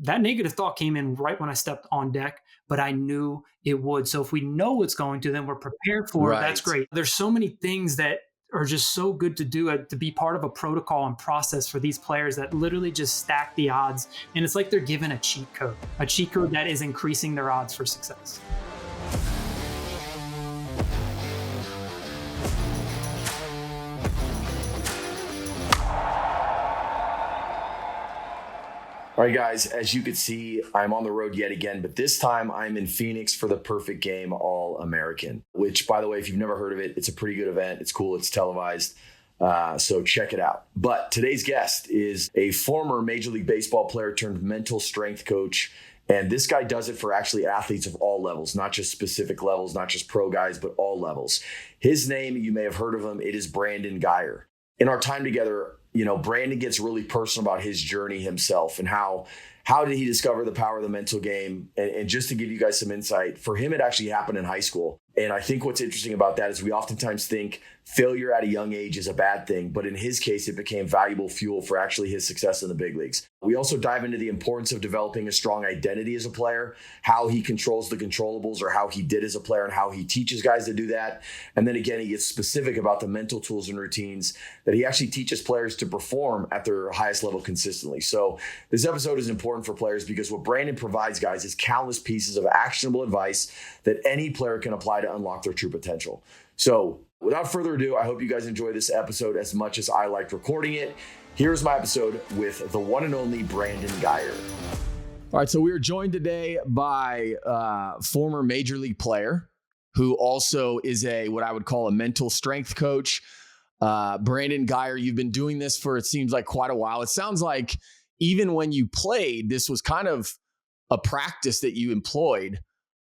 that negative thought came in right when I stepped on deck, but I knew it would. So if we know it's going to, then we're prepared for it. That's Right. great. There's so many things that are just so good to do, to be part of a protocol and process for these players that literally just stack the odds. And it's like they're given a cheat code that is increasing their odds for success. All right, guys, as you can see, I'm on the road yet again, but this time I'm in Phoenix for the Perfect Game All-American, which, by the way, if you've never heard of it, it's a pretty good event. It's cool. It's televised. So check it out. But today's guest is a former Major League Baseball player turned mental strength coach. And this guy does it for actually athletes of all levels, not just specific levels, not just pro guys, but all levels. His name, you may have heard of him. It is Brandon Geyer. In our time together, Brandon gets really personal about his journey himself and how did he discover the power of the mental game. And just to give you guys some insight, for him, it actually happened in high school. And I think what's interesting about that is we oftentimes think failure at a young age is a bad thing, but in his case, it became valuable fuel for actually his success in the big leagues. We also dive into the importance of developing a strong identity as a player, how he controls the controllables or how he did as a player and how he teaches guys to do that. And then again, he gets specific about the mental tools and routines that he actually teaches players to perform at their highest level consistently. So this episode is important for players because what Brandon provides, guys, is countless pieces of actionable advice that any player can apply to unlock their true potential. So without further ado, I hope you guys enjoy this episode as much as I liked recording it. Here's my episode with the one and only Brandon Geyer. All right, so we are joined today by former Major League player who also is what I would call a mental strength coach. Brandon Geyer, you've been doing this for, it seems like, quite a while. It sounds like even when you played, this was kind of a practice that you employed.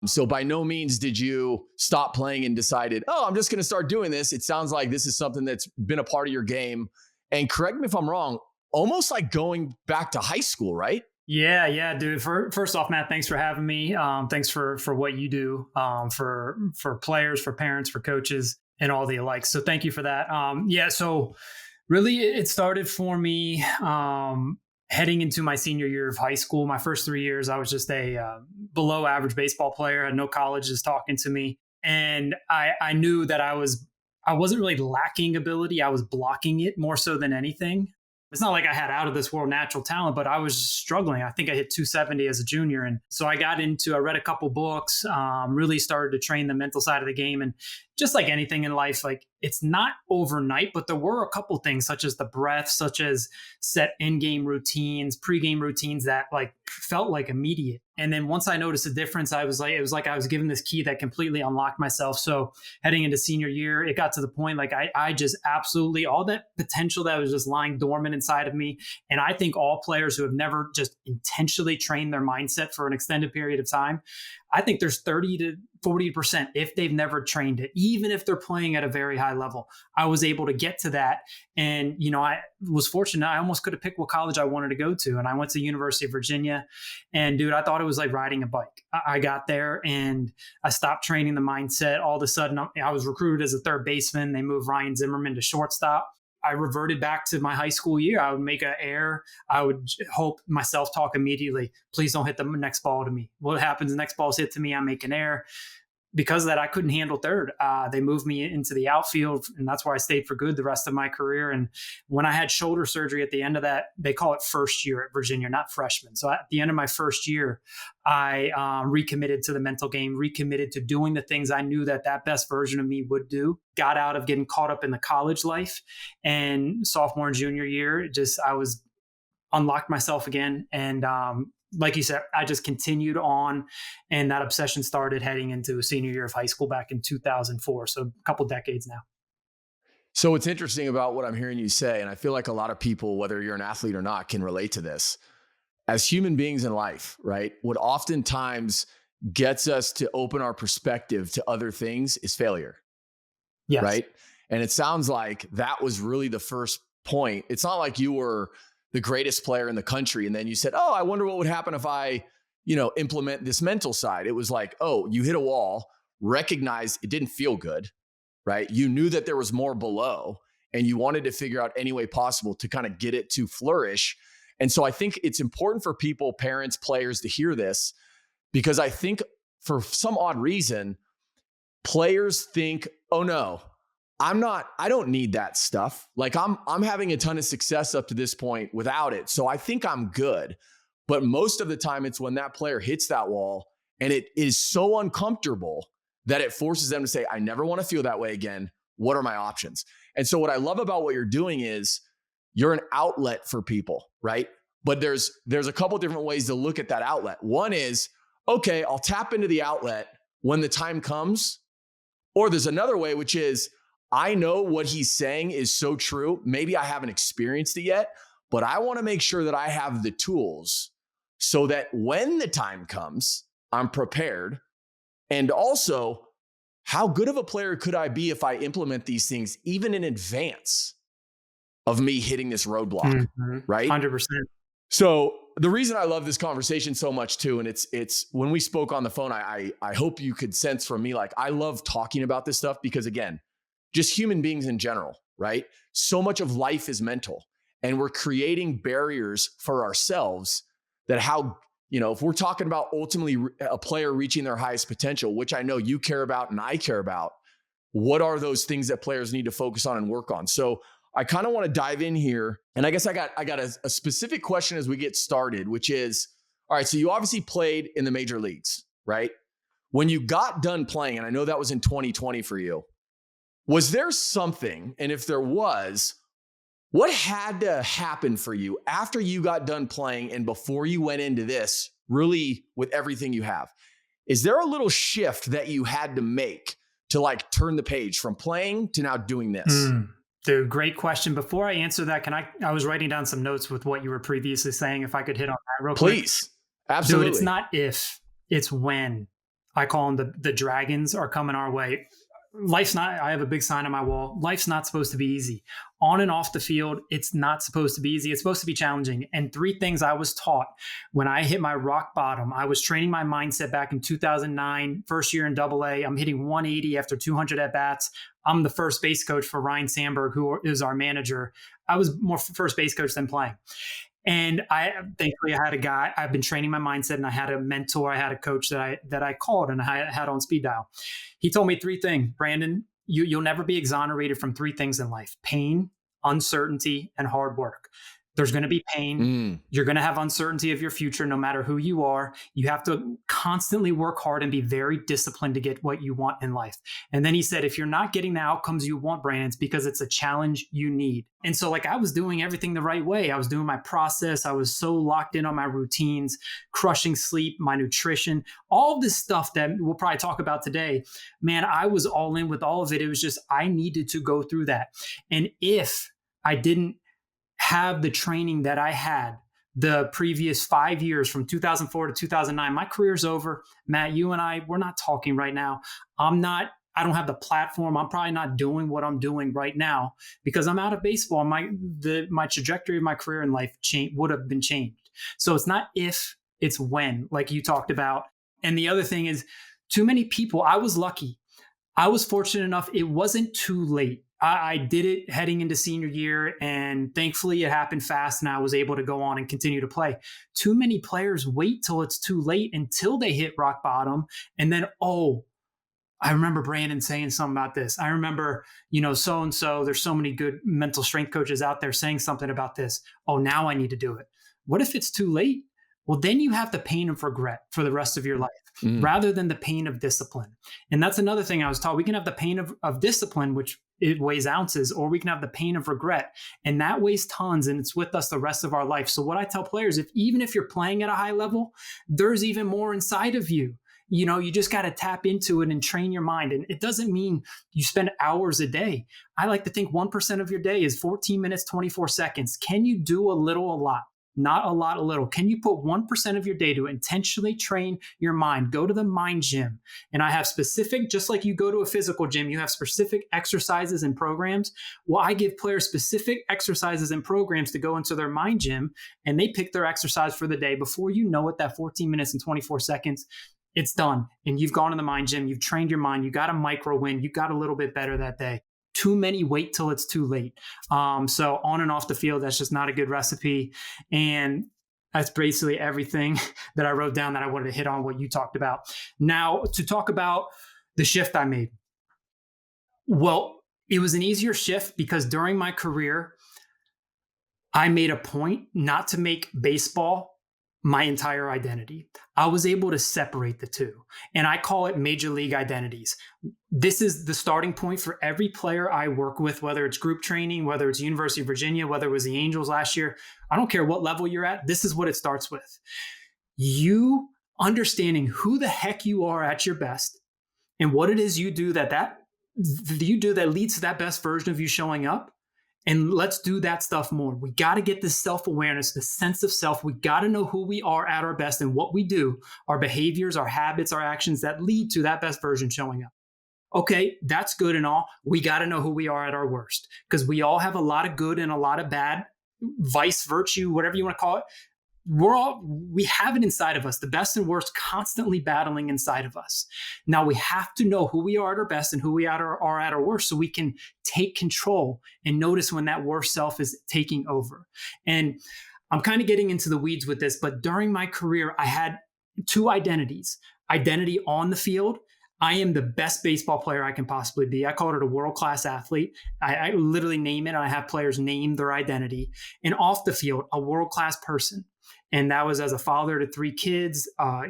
So by no means did you stop playing and decided, I'm just going to start doing this. It sounds like this is something that's been a part of your game. And correct me if I'm wrong, almost like going back to high school, right? Yeah, dude. First off, Matt, thanks for having me. Thanks for what you do for players, for parents, for coaches, and all the alike. So thank you for that. So really it started for me heading into my senior year of high school. My first 3 years, I was just a below average baseball player. I had no colleges talking to me. And I knew that I wasn't really lacking ability. I was blocking it more so than anything. It's not like I had out of this world natural talent, but I was struggling. I think I hit 270 as a junior. And so I read a couple books, really started to train the mental side of the game. And just like anything in life, like it's not overnight, but there were a couple things such as the breath, such as set in-game routines, pre-game routines that like felt like immediate. And then once I noticed a difference, it was like I was given this key that completely unlocked myself. So heading into senior year, it got to the point like I just absolutely all that potential that was just lying dormant inside of me. And I think all players who have never just intentionally trained their mindset for an extended period of time, I think there's 30 to 40% if they've never trained it, even if they're playing at a very high level. I was able to get to that. And, I was fortunate. I almost could have picked what college I wanted to go to. And I went to the University of Virginia. And dude, I thought it was like riding a bike. I got there and I stopped training the mindset. All of a sudden, I was recruited as a third baseman. They moved Ryan Zimmerman to shortstop. I reverted back to my high school year. I would make an error. I would hope my self-talk immediately. Please don't hit the next ball to me. What happens? The next ball is hit to me. I make an error. Because of that, I couldn't handle third. They moved me into the outfield, and that's where I stayed for good the rest of my career. And when I had shoulder surgery at the end of that, they call it first year at Virginia, not freshman. So at the end of my first year, I recommitted to the mental game, recommitted to doing the things I knew that best version of me would do. Got out of getting caught up in the college life. And sophomore and junior year, I was unlocked myself again. And like you said, I just continued on, and that obsession started heading into a senior year of high school back in 2004. So a couple decades now. So what's interesting about what I'm hearing you say, and I feel like a lot of people, whether you're an athlete or not, can relate to this. As human beings in life, right? What oftentimes gets us to open our perspective to other things is failure. Yes. Right? And it sounds like that was really the first point. It's not like you were the greatest player in the country and then you said, I wonder what would happen if I, implement this mental side. It was like, you hit a wall, recognized it didn't feel good, right? You knew that there was more below and you wanted to figure out any way possible to kind of get it to flourish. And so I think it's important for people, parents, players, to hear this, because I think for some odd reason, players think, oh no, I don't need that stuff. Like I'm having a ton of success up to this point without it. So I think I'm good. But most of the time it's when that player hits that wall and it is so uncomfortable that it forces them to say, I never want to feel that way again. What are my options? And so what I love about what you're doing is you're an outlet for people, right? But there's a couple different ways to look at that outlet. One is, okay, I'll tap into the outlet when the time comes. Or there's another way, which is, I know what he's saying is so true. Maybe I haven't experienced it yet, but I want to make sure that I have the tools so that when the time comes, I'm prepared. And also, how good of a player could I be if I implement these things even in advance of me hitting this roadblock, right? 100%. So the reason I love this conversation so much too, and it's when we spoke on the phone, I hope you could sense from me, like I love talking about this stuff because again, just human beings in general, right? So much of life is mental and we're creating barriers for ourselves that if we're talking about ultimately a player reaching their highest potential, which I know you care about and I care about, what are those things that players need to focus on and work on? So I kind of want to dive in here. And I guess I got a specific question as we get started, which is, all right, so you obviously played in the major leagues, right? When you got done playing, and I know that was in 2020 for you, was there something, and if there was, what had to happen for you after you got done playing and before you went into this, really with everything you have? Is there a little shift that you had to make to like turn the page from playing to now doing this? Dude, great question. Before I answer that, I was writing down some notes with what you were previously saying. If I could hit on that real quick. Please. Absolutely. Dude, it's not if, it's when. I call them the dragons are coming our way. I have a big sign on my wall. Life's not supposed to be easy. On and off the field, it's not supposed to be easy. It's supposed to be challenging. And 3 things I was taught when I hit my rock bottom. I was training my mindset back in 2009, first year in AA. I'm hitting 180 after 200 at-bats. I'm the first base coach for Ryan Sandberg, who is our manager. I was more first base coach than playing. And thankfully I had a guy, I've been training my mindset and I had a mentor, I had a coach that I called and I had on speed dial. He told me 3 things, Brandon, you'll never be exonerated from 3 things in life: pain, uncertainty, and hard work. There's going to be pain. You're going to have uncertainty of your future, no matter who you are. You have to constantly work hard and be very disciplined to get what you want in life. And then he said, if you're not getting the outcomes you want, Brandon, it's because it's a challenge you need. And so like I was doing everything the right way. I was doing my process. I was so locked in on my routines, crushing sleep, my nutrition, all this stuff that we'll probably talk about today. Man, I was all in with all of it. It was just, I needed to go through that. And if I didn't have the training that I had the previous 5 years from 2004 to 2009, my career's over. Matt, you and we're not talking right now. I don't have the platform. I'm probably not doing what I'm doing right now because I'm out of baseball. My trajectory of my career in life would have been changed. So it's not if, it's when, like you talked about. And the other thing is, too many people, I was lucky. I was fortunate enough. It wasn't too late. I did it heading into senior year, and thankfully it happened fast and I was able to go on and continue to play. Too many players wait till it's too late until they hit rock bottom. And then, I remember Brandon saying something about this. I remember, so-and-so, there's so many good mental strength coaches out there saying something about this. Oh, now I need to do it. What if it's too late? Well, then you have the pain of regret for the rest of your life rather than the pain of discipline. And that's another thing I was taught. We can have the pain of discipline, which it weighs ounces, or we can have the pain of regret, and that weighs tons, and it's with us the rest of our life. So what I tell players, even if you're playing at a high level, there's even more inside of you. You just got to tap into it and train your mind. And it doesn't mean you spend hours a day. I like to think 1% of your day is 14 minutes, 24 seconds. Can you do a little, a lot? Not a lot, a little. Can you put 1% of your day to intentionally train your mind? Go to the mind gym. And I have specific, just like you go to a physical gym, you have specific exercises and programs. Well, I give players specific exercises and programs to go into their mind gym, and they pick their exercise for the day. Before you know it, that 14 minutes and 24 seconds, it's done. And you've gone to the mind gym, you've trained your mind, you got a micro win, you got a little bit better that day. Too many wait till it's too late. So on and off the field, that's just not a good recipe. And that's basically everything that I wrote down that I wanted to hit on what you talked about. Now, to talk about the shift I made. Well, it was an easier shift because during my career, I made a point not to make baseball my entire identity. I was able to separate the two, and I call it major league identities. This is the starting point for every player I work with, whether it's group training, whether it's University of Virginia, whether it was the Angels last year. I don't care what level you're at. This is what it starts with. You understanding who the heck you are at your best and what it is you do that leads to that best version of you showing up. And let's do that stuff more. We got to get this self-awareness, the sense of self. We got to know who we are at our best and what we do, our behaviors, our habits, our actions that lead to that best version showing up. Okay, that's good and all. We got to know who we are at our worst because we all have a lot of good and a lot of bad, vice, virtue, whatever you want to call it. We have it inside of us, the best and worst constantly battling inside of us. Now we have to know who we are at our best and who we are at our worst so we can take control and notice when that worst self is taking over. And I'm kind of getting into the weeds with this, but during my career, I had two identities. Identity on the field. I am the best baseball player I can possibly be. I call it a world-class athlete. I literally name it. And I have players name their identity. And off the field, a world-class person. And that was as a father to 3 kids, a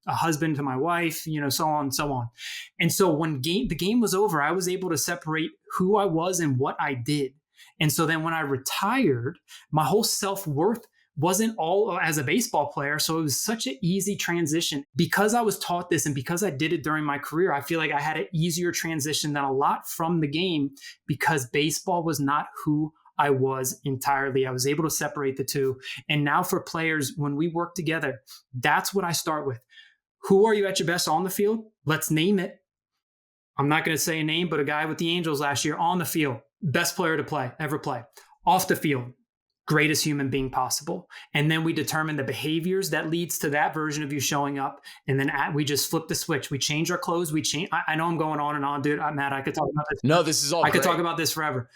husband to my wife, so on and so on. And so when the game was over, I was able to separate who I was and what I did. And so then when I retired, my whole self-worth wasn't all as a baseball player. So it was such an easy transition. Because I was taught this and because I did it during my career, I feel like I had an easier transition than a lot from the game because baseball was not who I was entirely. I was able to separate the two. And now for players, when we work together, that's what I start with. Who are you at your best on the field? Let's name it. I'm not going to say a name, but a guy with the Angels last year on the field, best player to ever play. Off the field, greatest human being possible. And then we determine the behaviors that leads to that version of you showing up. And then we just flip the switch. We change our clothes. I know I'm going on and on, dude. Matt, I could talk about this. No, this is all I could talk about this forever.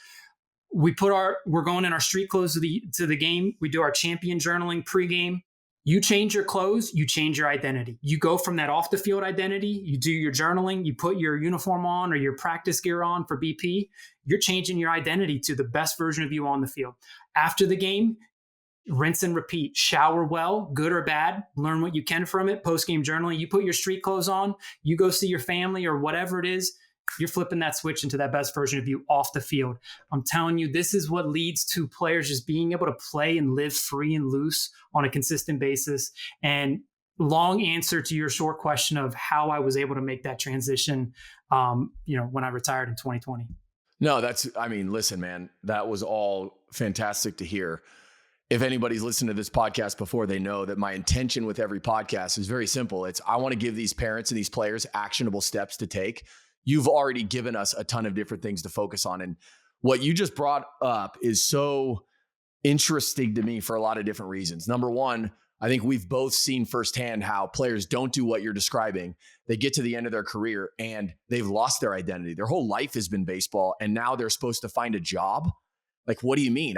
We're going in our street clothes to the game. We do our champion journaling pregame. You change your clothes, you change your identity. You go from that off the field identity, you do your journaling, you put your uniform on or your practice gear on for BP. You're changing your identity to the best version of you on the field. After the game, rinse and repeat. Shower well, good or bad. Learn what you can from it. Post-game journaling. You put your street clothes on. You go see your family or whatever it is. You're flipping that switch into that best version of you off the field. I'm telling you, this is what leads to players just being able to play and live free and loose on a consistent basis. And long answer to your short question of how I was able to make that transition, when I retired in 2020. No, listen, man, that was all fantastic to hear. If anybody's listened to this podcast before, they know that my intention with every podcast is very simple. I want to give these parents and these players actionable steps to take. You've already given us a ton of different things to focus on. And what you just brought up is so interesting to me for a lot of different reasons. Number one, I think we've both seen firsthand how players don't do what you're describing. They get to the end of their career and they've lost their identity. Their whole life has been baseball. And now they're supposed to find a job. Like, what do you mean?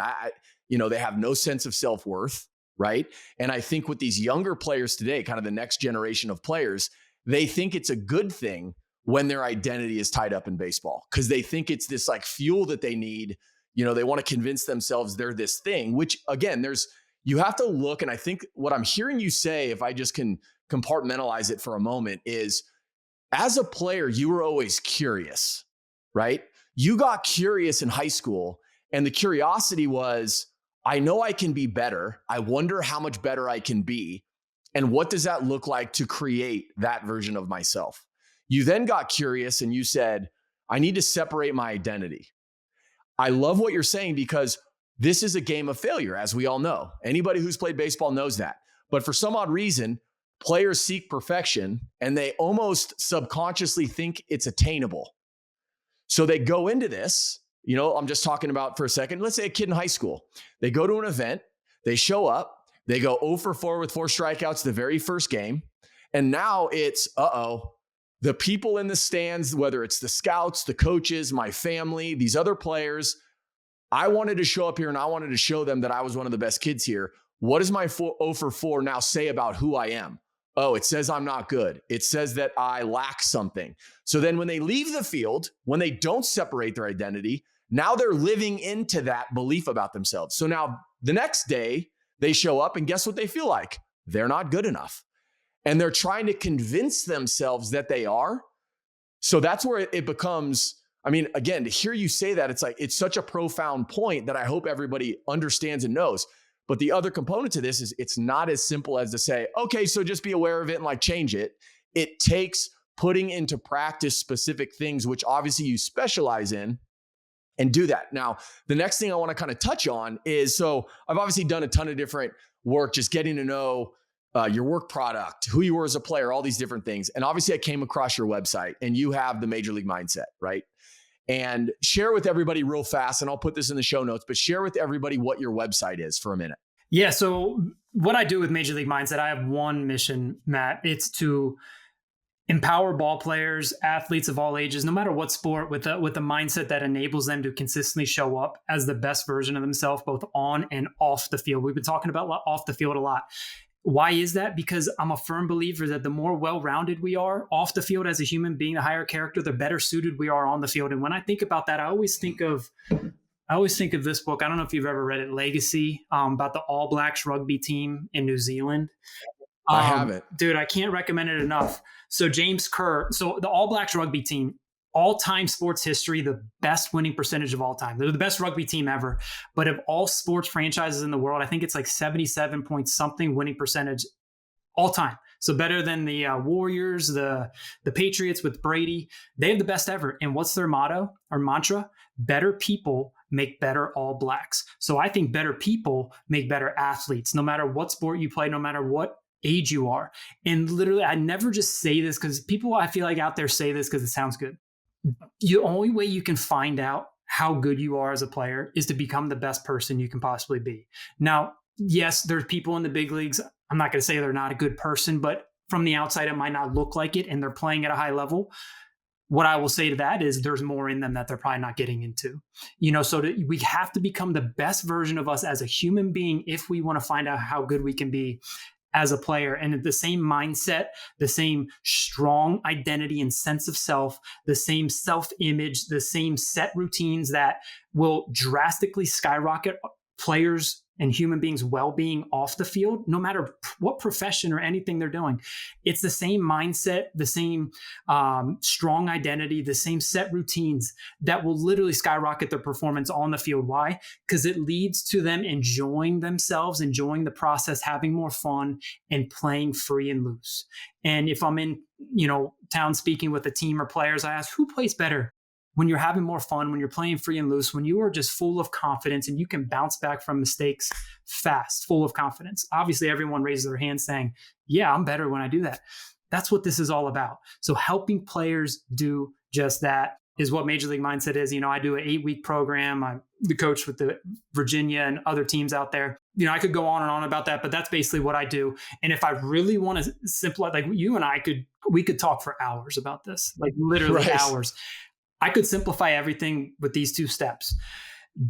They have no sense of self-worth, right? And I think with these younger players today, kind of the next generation of players, they think it's a good thing when their identity is tied up in baseball because they think it's this like fuel that they need. They want to convince themselves they're this thing, which again, you have to look. And I think what I'm hearing you say, if I just can compartmentalize it for a moment, is as a player, you were always curious, right? You got curious in high school and the curiosity was, I know I can be better. I wonder how much better I can be. And what does that look like to create that version of myself? You then got curious and you said, I need to separate my identity. I love what you're saying because this is a game of failure, as we all know. Anybody who's played baseball knows that. But for some odd reason, players seek perfection and they almost subconsciously think it's attainable. So they go into this, I'm just talking about for a second. Let's say a kid in high school. They go to an event, they show up, they go 0 for 4 with 4 strikeouts the very first game. And now it's, The people in the stands, whether it's the scouts, the coaches, my family, these other players, I wanted to show up here and I wanted to show them that I was one of the best kids here. What does my 0 for 4 now say about who I am? Oh, it says I'm not good. It says that I lack something. So then when they leave the field, when they don't separate their identity, now they're living into that belief about themselves. So now the next day they show up and guess what they feel like? They're not good enough. And they're trying to convince themselves that they are. So that's where it becomes, I mean, again, to hear you say that, it's like, it's such a profound point that I hope everybody understands and knows. But the other component to this is it's not as simple as to say, okay, so just be aware of it and like change it. It takes putting into practice specific things, which obviously you specialize in, and do that. Now, the next thing I want to kind of touch on is, so I've obviously done a ton of different work, just getting to know your work product, who you were as a player, all these different things. And obviously I came across your website and you have the Major League Mindset, right? And share with everybody real fast, and I'll put this in the show notes, but share with everybody what your website is for a minute. Yeah. So what I do with Major League Mindset, I have one mission, Matt. It's to empower ball players, athletes of all ages, no matter what sport, with a mindset that enables them to consistently show up as the best version of themselves, both on and off the field. We've been talking about off the field a lot. Why is that? Because I'm a firm believer that the more well-rounded we are off the field as a human being, the higher character, the better suited we are on the field. And when I think about that, I always think of this book. I don't know if you've ever read it, Legacy, about the All Blacks rugby team in New Zealand. I haven't. Dude, I can't recommend it enough. So James Kerr, so the All Blacks rugby team, all-time sports history, the best winning percentage of all time. They're the best rugby team ever. But of all sports franchises in the world, I think it's like 77 point something winning percentage all time. So better than the Warriors, the Patriots with Brady. They have the best ever. And what's their motto or mantra? Better people make better All Blacks. So I think better people make better athletes, no matter what sport you play, no matter what age you are. And literally, I never just say this because people, I feel like, out there say this because it sounds good. The only way you can find out how good you are as a player is to become the best person you can possibly be. Now, yes, there's people in the big leagues. I'm not going to say they're not a good person, but from the outside, it might not look like it, and they're playing at a high level. What I will say to that is there's more in them that they're probably not getting into. So we have to become the best version of us as a human being if we want to find out how good we can be as a player. And the same mindset, the same strong identity and sense of self, the same self-image, the same set routines that will drastically skyrocket players and human beings' well-being off the field, no matter what profession or anything they're doing. It's the same mindset, the same strong identity, the same set routines that will literally skyrocket their performance on the field. Why? Because it leads to them enjoying themselves, enjoying the process, having more fun, and playing free and loose. And if I'm in, town speaking with a team or players, I ask, who plays better? When you're having more fun, when you're playing free and loose, when you are just full of confidence and you can bounce back from mistakes fast, full of confidence. Obviously, everyone raises their hand saying, yeah, I'm better when I do that. That's what this is all about. So helping players do just that is what Major League Mindset is. I do an 8-week program. I'm the coach with the Virginia and other teams out there. I could go on and on about that, but that's basically what I do. And if I really want to simplify, like you and we could talk for hours about this, like literally hours. I could simplify everything with these 2 steps.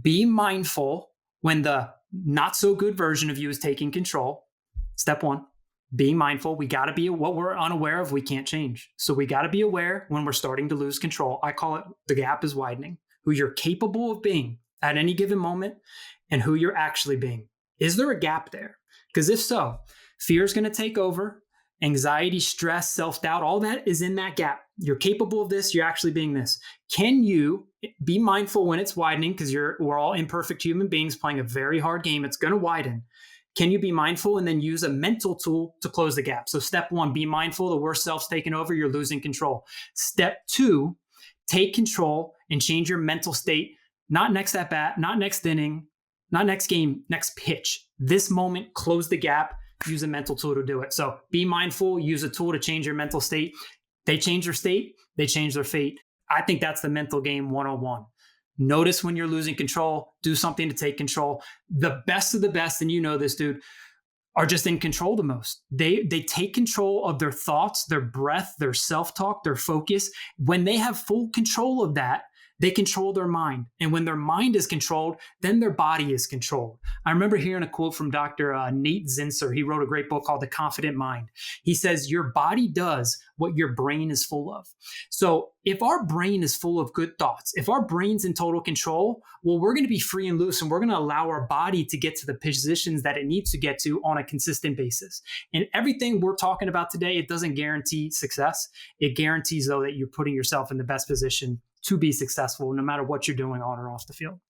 Be mindful when the not so good version of you is taking control. Step 1, being mindful. We got to be what we're unaware of. We can't change. So we got to be aware when we're starting to lose control. I call it the gap is widening, who you're capable of being at any given moment and who you're actually being. Is there a gap there? Because if so, fear is going to take over. Anxiety, stress, self-doubt, all that is in that gap. You're capable of this. You're actually being this. Can you be mindful when it's widening? Because we're all imperfect human beings playing a very hard game. It's going to widen. Can you be mindful and then use a mental tool to close the gap? So step 1, be mindful. The worst self's taking over. You're losing control. Step 2, take control and change your mental state. Not next at bat, not next inning, not next game, next pitch. This moment, close the gap. Use a mental tool to do it. So be mindful, use a tool to change your mental state. They change their state, they change their fate. I think that's the mental game 101. Notice when you're losing control, do something to take control. The best of the best, and you know this, dude, are just in control the most. They take control of their thoughts, their breath, their self-talk, their focus. When they have full control of that, they control their mind. And when their mind is controlled, then their body is controlled. I remember hearing a quote from Dr. Nate Zinsser. He wrote a great book called The Confident Mind. He says, your body does what your brain is full of. So if our brain is full of good thoughts, if our brain's in total control, well, we're going to be free and loose, and we're going to allow our body to get to the positions that it needs to get to on a consistent basis. And everything we're talking about today, it doesn't guarantee success. It guarantees, though, that you're putting yourself in the best position to be successful, no matter what you're doing on or off the field.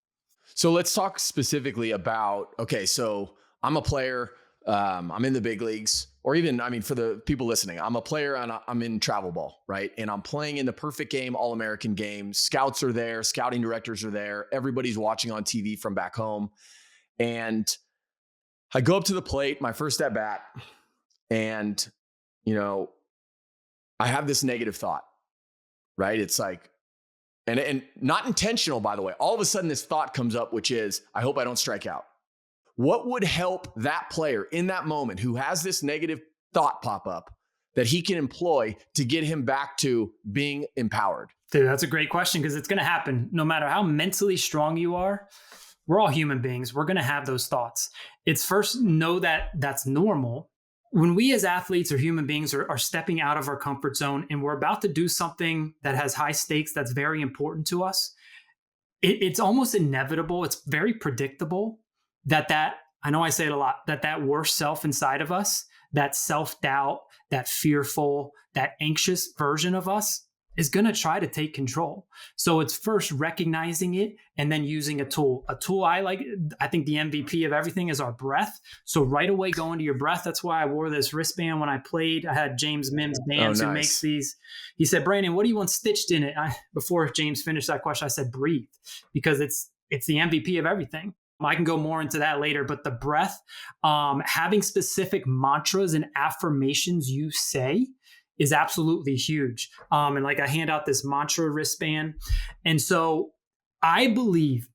So let's talk specifically about, okay, so I'm a player, I'm in the big leagues, or even, I mean, for the people listening, I'm a player and I'm in travel ball, right? And I'm playing in the perfect game, All-American game. Scouts are there, scouting directors are there. Everybody's watching on TV from back home. And I go up to the plate, my first at bat, and, I have this negative thought, right? It's like, and not intentional, by the way. All of a sudden, this thought comes up, which is, I hope I don't strike out. What would help that player in that moment who has this negative thought pop up that he can employ to get him back to being empowered? Dude, that's a great question, because it's going to happen. No matter how mentally strong you are, we're all human beings. We're going to have those thoughts. It's first know that that's normal. When we as athletes or human beings are stepping out of our comfort zone and we're about to do something that has high stakes, that's very important to us, it's almost inevitable. It's very predictable that I know I say it a lot, that worst self inside of us, that self-doubt, that fearful, that anxious version of us is going to try to take control. So it's first recognizing it and then using a tool. A tool I think the MVP of everything is our breath. So right away, go into your breath. That's why I wore this wristband when I played. I had James Mims Bands who makes these. He said, Brandon, what do you want stitched in it? Before James finished that question, I said, breathe, because it's the MVP of everything. I can go more into that later, but the breath, having specific mantras and affirmations you say is absolutely huge. And like I hand out this mantra wristband. And so I believe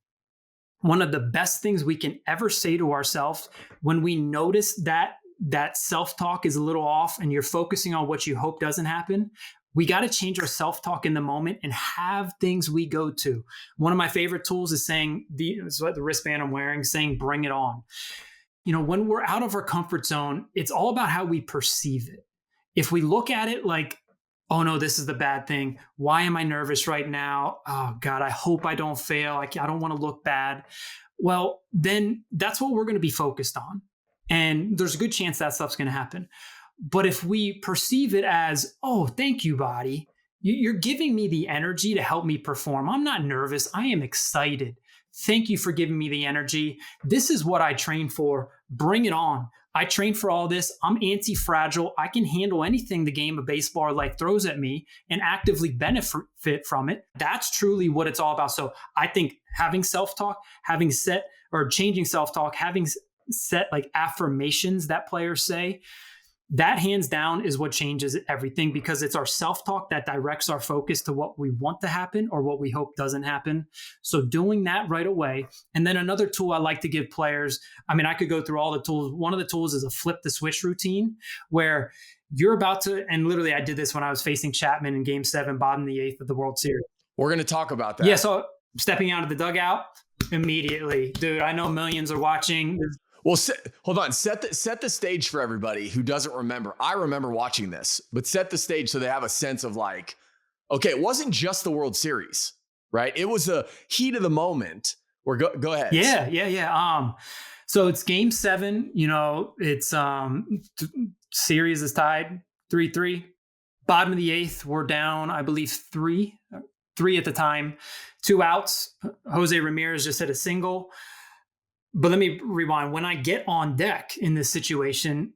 one of the best things we can ever say to ourselves when we notice that self-talk is a little off and you're focusing on what you hope doesn't happen, we got to change our self-talk in the moment and have things we go to. One of my favorite tools is saying, the wristband I'm wearing, saying, bring it on. When we're out of our comfort zone, it's all about how we perceive it. If we look at it like, oh no, this is the bad thing. Why am I nervous right now? Oh God, I hope I don't fail. I don't want to look bad. Well, then that's what we're going to be focused on. And there's a good chance that stuff's going to happen. But if we perceive it as, oh, thank you, body. You're giving me the energy to help me perform. I'm not nervous. I am excited. Thank you for giving me the energy. This is what I train for. Bring it on. I train for all this. I'm anti-fragile. I can handle anything the game of baseball or life throws at me and actively benefit from it. That's truly what it's all about. So I think having self-talk, changing self-talk, having set like affirmations that players say, that hands down is what changes everything, because it's our self-talk that directs our focus to what we want to happen or what we hope doesn't happen. So doing that right away. And then another tool I like to give players, I could go through all the tools. One of the tools is a flip the switch routine, where you're about to, and literally I did this when I was facing Chapman in Game 7, bottom of the 8th of the World Series. We're going to talk about that. Yeah, so stepping out of the dugout immediately. Dude, I know millions are watching. Well, hold on. Set the stage for everybody who doesn't remember. I remember watching this, but set the stage so they have a sense of like, okay, it wasn't just the World Series, right? It was a heat of the moment. Or go ahead. Yeah. So it's Game 7. It's series is tied 3-3. Bottom of the 8th, we're down, I believe, three at the time. 2 outs. Jose Ramirez just hit a single. But let me rewind. When I get on deck in this situation,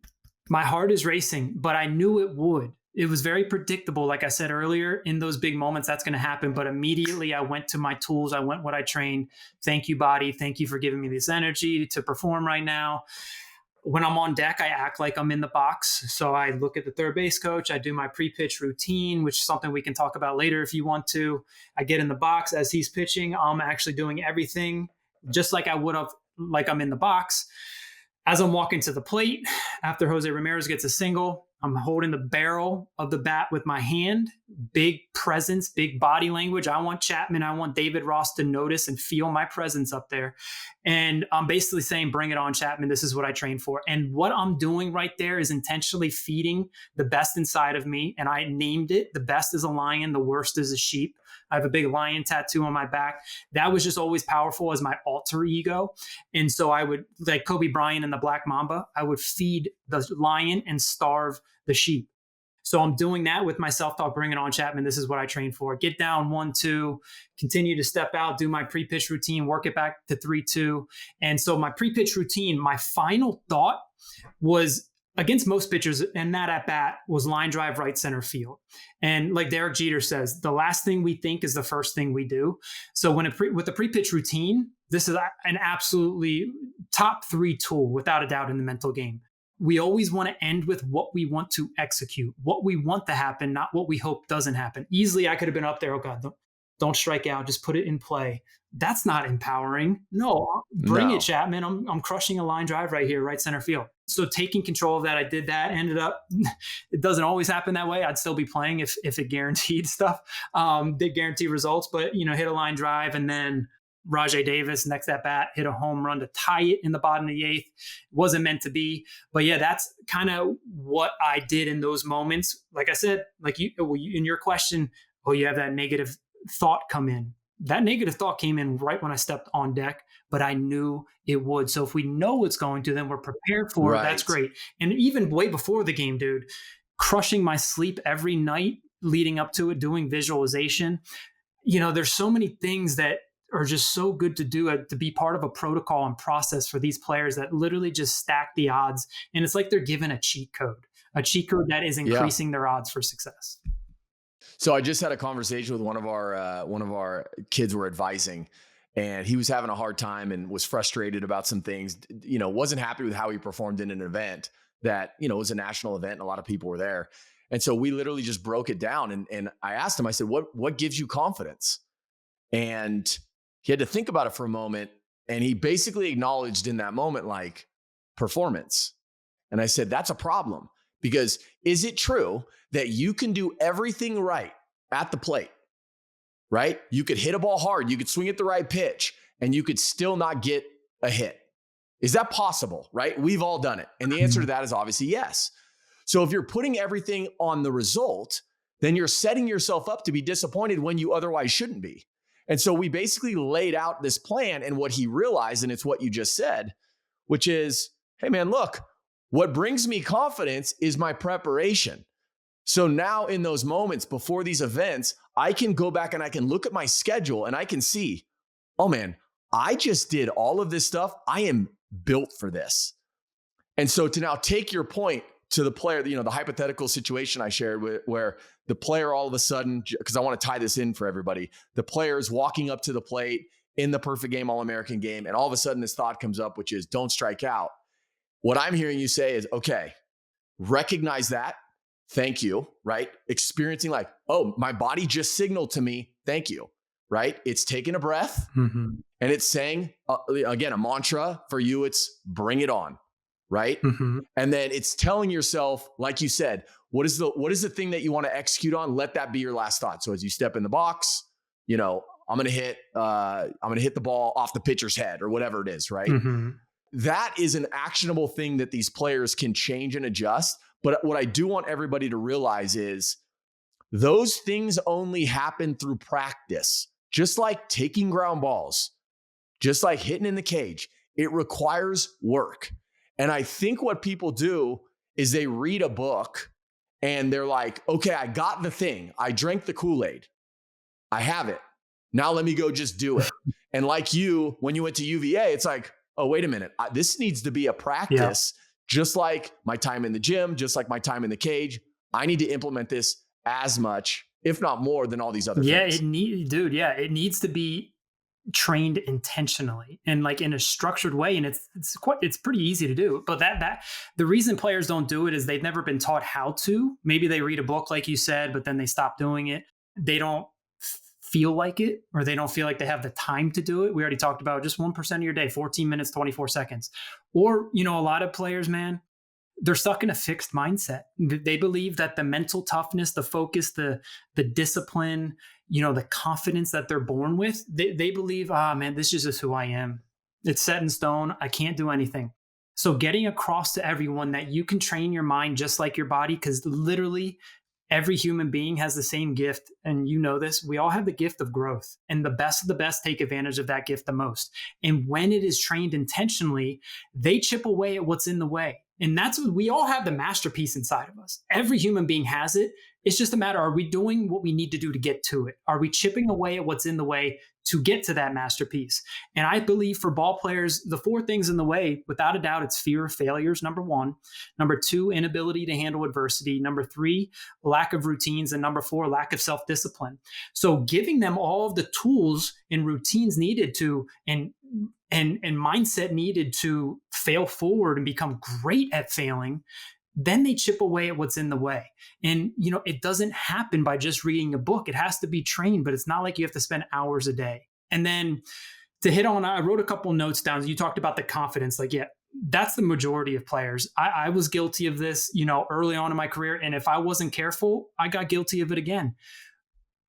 my heart is racing, but I knew it would. It was very predictable. Like I said earlier, in those big moments, that's going to happen. But immediately I went to my tools. I went what I trained. Thank you, body. Thank you for giving me this energy to perform right now. When I'm on deck, I act like I'm in the box. So I look at the third base coach. I do my pre-pitch routine, which is something we can talk about later if you want to. I get in the box as he's pitching. I'm actually doing everything just like I would have, like I'm in the box. As I'm walking to the plate, after Jose Ramirez gets a single, I'm holding the barrel of the bat with my hand, big presence, big body language. I want Chapman, I want David Ross to notice and feel my presence up there. And I'm basically saying, bring it on, Chapman. This is what I trained for. And what I'm doing right there is intentionally feeding the best inside of me. And I named it: the best is a lion, the worst is a sheep. I have a big lion tattoo on my back. That was just always powerful as my alter ego. And so I would, like Kobe Bryant and the Black Mamba, I would feed the lion and starve the sheep. So I'm doing that with my self-talk, bring it on, Chapman. This is what I trained for. Get down 1-2, continue to step out, do my pre-pitch routine, work it back to 3-2. And so my pre-pitch routine, my final thought was, against most pitchers, and that at bat was line drive right center field. And like Derek Jeter says, the last thing we think is the first thing we do. So with the pre-pitch routine, this is an absolutely top 3 tool without a doubt in the mental game. We always want to end with what we want to execute, what we want to happen, not what we hope doesn't happen. Easily, I could have been up there, oh God, don't strike out, just put it in play. That's not empowering. No, bring it, Chapman. I'm crushing a line drive right here, right center field. So taking control of that, I did that. Ended up, it doesn't always happen that way. I'd still be playing if it guaranteed stuff, did guarantee results. But hit a line drive, and then Rajai Davis next at bat hit a home run to tie it in the bottom of the 8th. It wasn't meant to be, but yeah, that's kind of what I did in those moments. Like I said, like you in your question, you have that negative thought come in. That negative thought came in right when I stepped on deck, but I knew it would. So if we know it's going to, then we're prepared for it. That's great. And even way before the game, dude, crushing my sleep every night leading up to it, doing visualization. There's so many things that are just so good to do, to be part of a protocol and process for these players that literally just stack the odds. And it's like they're given a cheat code that is increasing their odds for success. So I just had a conversation with one of our kids we're advising, and he was having a hard time and was frustrated about some things, wasn't happy with how he performed in an event that, was a national event and a lot of people were there. And so we literally just broke it down. And I asked him, I said, what gives you confidence? And he had to think about it for a moment. And he basically acknowledged in that moment, like, performance. And I said, that's a problem, because is it true that you can do everything right at the plate, right? You could hit a ball hard, you could swing at the right pitch, and you could still not get a hit. Is that possible, right? We've all done it. And the answer to that is obviously yes. So if you're putting everything on the result, then you're setting yourself up to be disappointed when you otherwise shouldn't be. And so we basically laid out this plan, and what he realized, and it's what you just said, which is, hey man, look, what brings me confidence is my preparation. So now in those moments before these events, I can go back and I can look at my schedule and I can see, oh man, I just did all of this stuff. I am built for this. And so to now take your point to the player, the hypothetical situation I shared where the player all of a sudden, because I want to tie this in for everybody, the player is walking up to the plate in the perfect game, All-American game, and all of a sudden this thought comes up, which is don't strike out. What I'm hearing you say is, okay, recognize that. Thank you, right? Experiencing like, oh, my body just signaled to me, thank you, right? It's taking a breath and it's saying, again, a mantra for you, it's bring it on, right? And then it's telling yourself, like you said, what is the thing that you want to execute on? Let that be your last thought. So as you step in the box, I'm going to hit the ball off the pitcher's head or whatever it is, right? That is an actionable thing that these players can change and adjust. But what I do want everybody to realize is those things only happen through practice, just like taking ground balls, just like hitting in the cage. It requires work. And I think what people do is they read a book and they're like, okay, I got the thing. I drank the Kool-Aid. I have it. Now let me go just do it. And like you, when you went to UVA, it's like, oh, wait a minute. This needs to be a practice, just like my time in the gym, just like my time in the cage. I need to implement this as much, if not more, than all these other things. It needs to be trained intentionally and like in a structured way. And it's pretty easy to do. But that the reason players don't do it is they've never been taught how to. Maybe they read a book, like you said, but then they stop doing it. They don't feel like it, or they don't feel like they have the time to do it. We already talked about just 1% of your day, 14 minutes, 24 seconds. Or, a lot of players, man, they're stuck in a fixed mindset. They believe that the mental toughness, the focus, the discipline, the confidence that they're born with, they believe, man, this is just who I am. It's set in stone. I can't do anything. So getting across to everyone that you can train your mind just like your body, because literally every human being has the same gift. And this, we all have the gift of growth, and the best of the best take advantage of that gift the most. And when it is trained intentionally, they chip away at what's in the way. And that's what we all have, the masterpiece inside of us. Every human being has it. It's just a matter, are we doing what we need to do to get to it? Are we chipping away at what's in the way to get to that masterpiece? And I believe for ball players, the 4 things in the way, without a doubt, it's fear of failures, number 1. Number 2, inability to handle adversity. Number 3, lack of routines. And number 4, lack of self-discipline. So giving them all of the tools and routines needed to, and mindset needed to fail forward and become great at failing, then they chip away at what's in the way. And, it doesn't happen by just reading a book. It has to be trained, but it's not like you have to spend hours a day. And then to hit on, I wrote a couple notes down. You talked about the confidence. That's the majority of players. I was guilty of this, early on in my career. And if I wasn't careful, I got guilty of it again.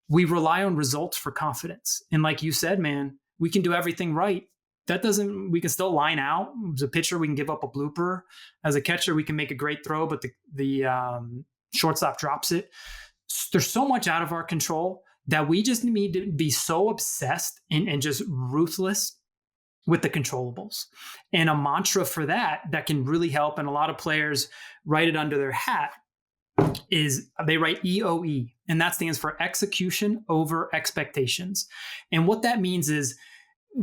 We rely on results for confidence. And like you said, man, we can do everything right. We can still line out. As a pitcher, we can give up a blooper. As a catcher, we can make a great throw, but the shortstop drops it. There's so much out of our control that we just need to be so obsessed and just ruthless with the controllables. And a mantra for that can really help, and a lot of players write it under their hat, is they write EOE, and that stands for execution over expectations. And what that means is,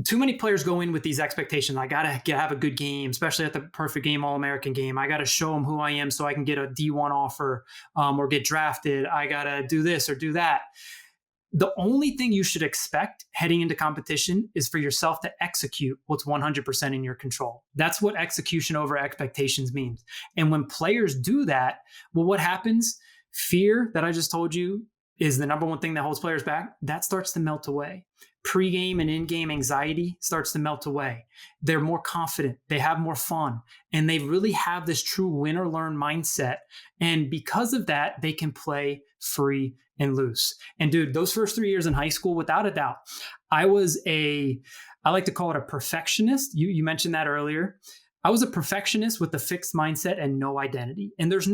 too many players go in with these expectations. I got to have a good game, especially at the perfect game, All-American game. I got to show them who I am so I can get a D1 offer or get drafted. I got to do this or do that. The only thing you should expect heading into competition is for yourself to execute what's 100% in your control. That's what execution over expectations means. And when players do that, well, what happens? Fear that I just told you is the number one thing that holds players back. That starts to melt away. Pre-game and in-game anxiety starts to melt away. They're more confident, they have more fun, and they really have this true win or learn mindset. And because of that, they can play free and loose. And dude, those first 3 years in high school, without a doubt, I like to call it a perfectionist. You mentioned that earlier. I was a perfectionist with a fixed mindset and no identity. And there's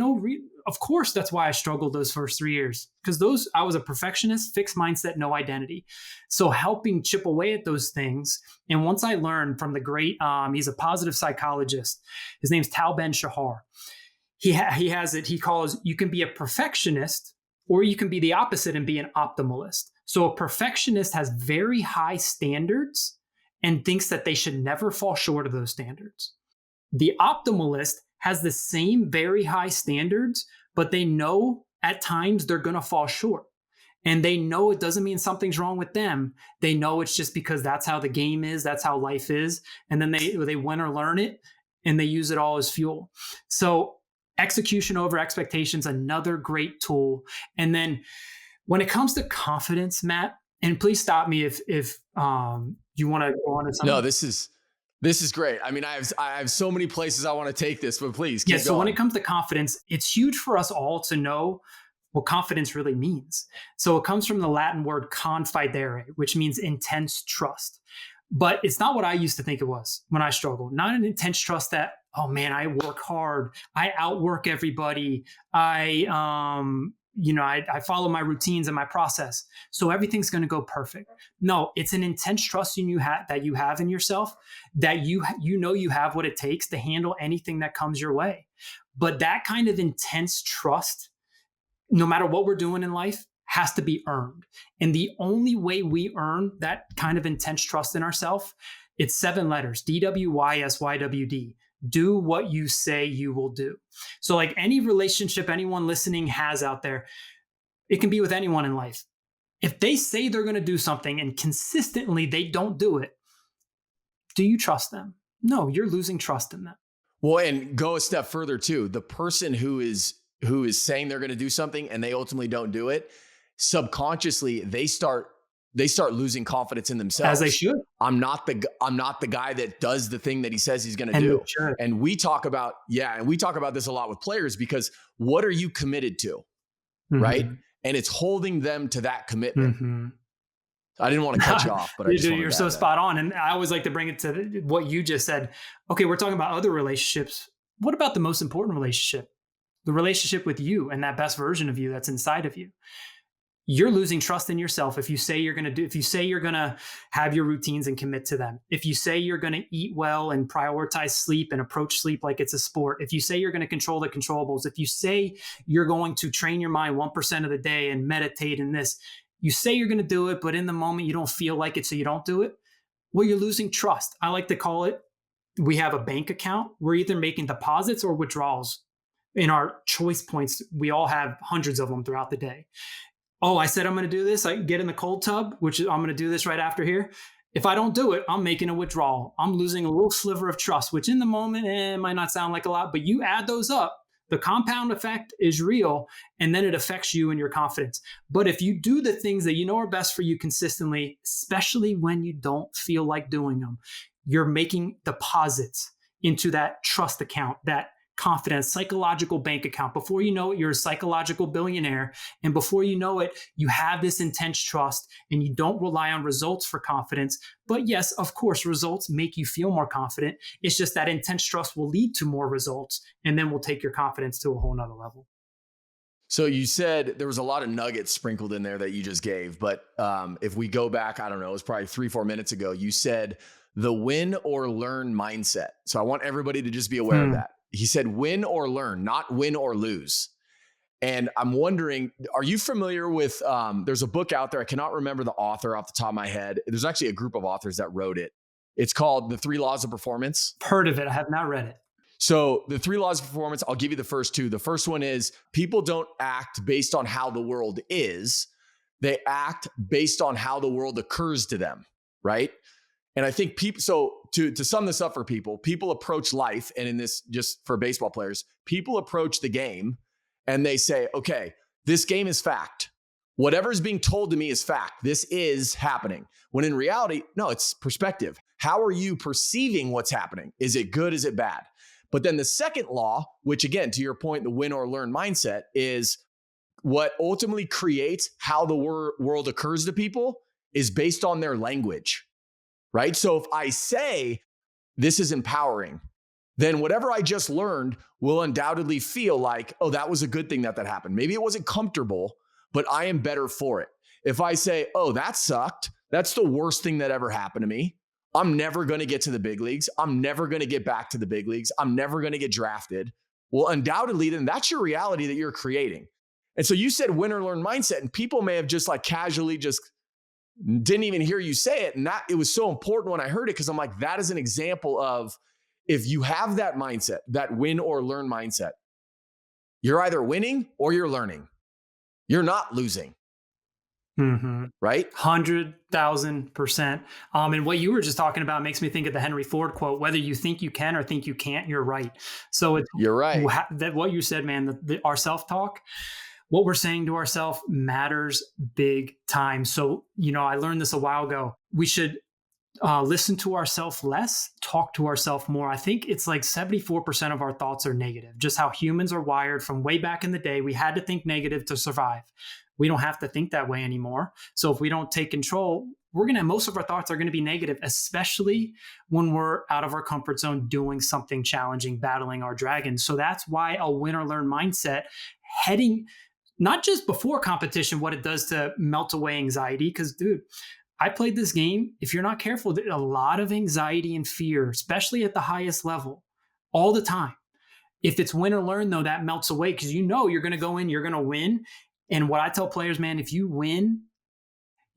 of course, that's why I struggled those first 3 years, because I was a perfectionist, fixed mindset, no identity. So helping chip away at those things. And once I learned from the great, he's a positive psychologist. His name's Tal Ben-Shahar. He has it. He calls, you can be a perfectionist or you can be the opposite and be an optimalist. So a perfectionist has very high standards and thinks that they should never fall short of those standards. The optimalist has the same very high standards, but they know at times they're going to fall short. And they know it doesn't mean something's wrong with them. They know it's just because that's how the game is, that's how life is. And then they win or learn it, and they use it all as fuel. So execution over expectations, another great tool. And then when it comes to confidence, Matt, and please stop me if you want to go on to something. No, this is great. I mean, I have so many places I want to take this, but please keep going. So when it comes to confidence, it's huge for us all to know what confidence really means. So it comes from the Latin word confidere, which means intense trust. But it's not what I used to think it was when I struggled. Not an intense trust that, oh man, I work hard, I outwork everybody, I follow my routines and my process, so everything's going to go perfect. No, it's an intense trust that you have in yourself, that you have what it takes to handle anything that comes your way. But that kind of intense trust, no matter what we're doing in life, has to be earned. And the only way we earn that kind of intense trust in ourselves, it's 7 letters, DWYSYWD. Do what you say you will do. So like any relationship anyone listening has out there, it can be with anyone in life. If they say they're going to do something and consistently they don't do it, do you trust them? No, you're losing trust in them. Well, and go a step further too. The person who is saying they're going to do something and they ultimately don't do it, subconsciously they start they start losing confidence in As they themselves. should. I'm not the guy that does the thing that he says he's going to And they do. should. And we talk about this a lot with players, because what are you committed to? Right. Mm-hmm. And it's holding them to that commitment. Mm-hmm. I didn't want to cut you off, but I just wanted You're to so add that. spot on. And I always like to bring it to what you just said. Okay, we're talking about other relationships. What about the most important relationship? The relationship with you and that best version of you that's inside of you. You're losing trust in yourself if you say you're going to have your routines and commit to them. If you say you're going to eat well and prioritize sleep and approach sleep like it's a sport. If you say you're going to control the controllables. If you say you're going to train your mind 1% of the day and meditate in this, you say you're going to do it, but in the moment you don't feel like it, so you don't do it. Well, you're losing trust. I like to call it, we have a bank account. We're either making deposits or withdrawals in our choice points. We all have hundreds of them throughout the day. Oh, I said I'm going to do this. I get in the cold tub, which I'm going to do this right after here. If I don't do it, I'm making a withdrawal. I'm losing a little sliver of trust, which in the moment, it might not sound like a lot, but you add those up, the compound effect is real, and then it affects you and your confidence. But if you do the things that you know are best for you consistently, especially when you don't feel like doing them, you're making deposits into that trust account, that confidence, psychological bank account. Before you know it, you're a psychological billionaire. And before you know it, you have this intense trust and you don't rely on results for confidence. But yes, of course, results make you feel more confident. It's just that intense trust will lead to more results and then will take your confidence to a whole nother level. So you said there was a lot of nuggets sprinkled in there that you just gave. But if we go back, I don't know, it was probably 3-4 minutes ago, you said the win or learn mindset. So I want everybody to just be aware of that. He said win or learn, not win or lose. And I'm wondering, are you familiar with, there's a book out there. I cannot remember the author off the top of my head. There's actually a group of authors that wrote it. It's called The 3 Laws of Performance. Heard of it. I have not read it. So the 3 laws of performance, I'll give you the first 2. The first one is people don't act based on how the world is. They act based on how the world occurs to them, right? And I think people, so to sum this up for people approach life, and in this, just for baseball players, people approach the game and they say, okay, this game is fact. Whatever is being told to me is fact. This is happening. When in reality, no, it's perspective. How are you perceiving what's happening? Is it good? Is it bad? But then the second law, which again, to your point, the win or learn mindset, is what ultimately creates how the world occurs to people is based on their language. Right? So if I say this is empowering, then whatever I just learned will undoubtedly feel like, oh, that was a good thing that happened. Maybe it wasn't comfortable, but I am better for it. If I say, oh, that sucked, that's the worst thing that ever happened to me. I'm never going to get to the big leagues. I'm never going to get back to the big leagues. I'm never going to get drafted. Well, undoubtedly, then that's your reality that you're creating. And so you said win or learn mindset, and people may have just like casually just didn't even hear you say it. And that it was so important when I heard it, because I'm like, that is an example of, if you have that mindset, that win or learn mindset, you're either winning or you're learning. You're not losing. Mm-hmm. Right? 100,000%. And what you were just talking about makes me think of the Henry Ford quote: whether you think you can or think you can't, you're right. So you're right. That what you said, man, our self-talk, what we're saying to ourselves matters big time. So, I learned this a while ago. We should listen to ourselves less, talk to ourselves more. I think it's like 74% of our thoughts are negative. Just how humans are wired from way back in the day. We had to think negative to survive. We don't have to think that way anymore. So if we don't take control, most of our thoughts are going to be negative, especially when we're out of our comfort zone, doing something challenging, battling our dragons. So that's why a win or learn mindset, heading not just before competition, what it does to melt away anxiety. Because, dude, I played this game. If you're not careful, there's a lot of anxiety and fear, especially at the highest level, all the time. If it's win or learn, though, that melts away, because you're going to go in, you're going to win. And what I tell players, man, if you win,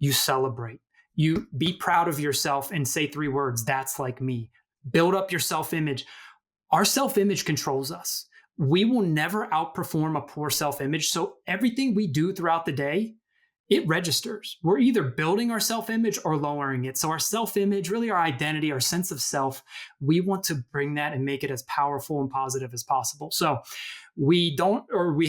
you celebrate. You be proud of yourself and say 3 words: that's like me. Build up your self-image. Our self-image controls us. We will never outperform a poor self-image. So everything we do throughout the day, it registers. We're either building our self-image or lowering it. So our self-image, really our identity, our sense of self, we want to bring that and make it as powerful and positive as possible. So we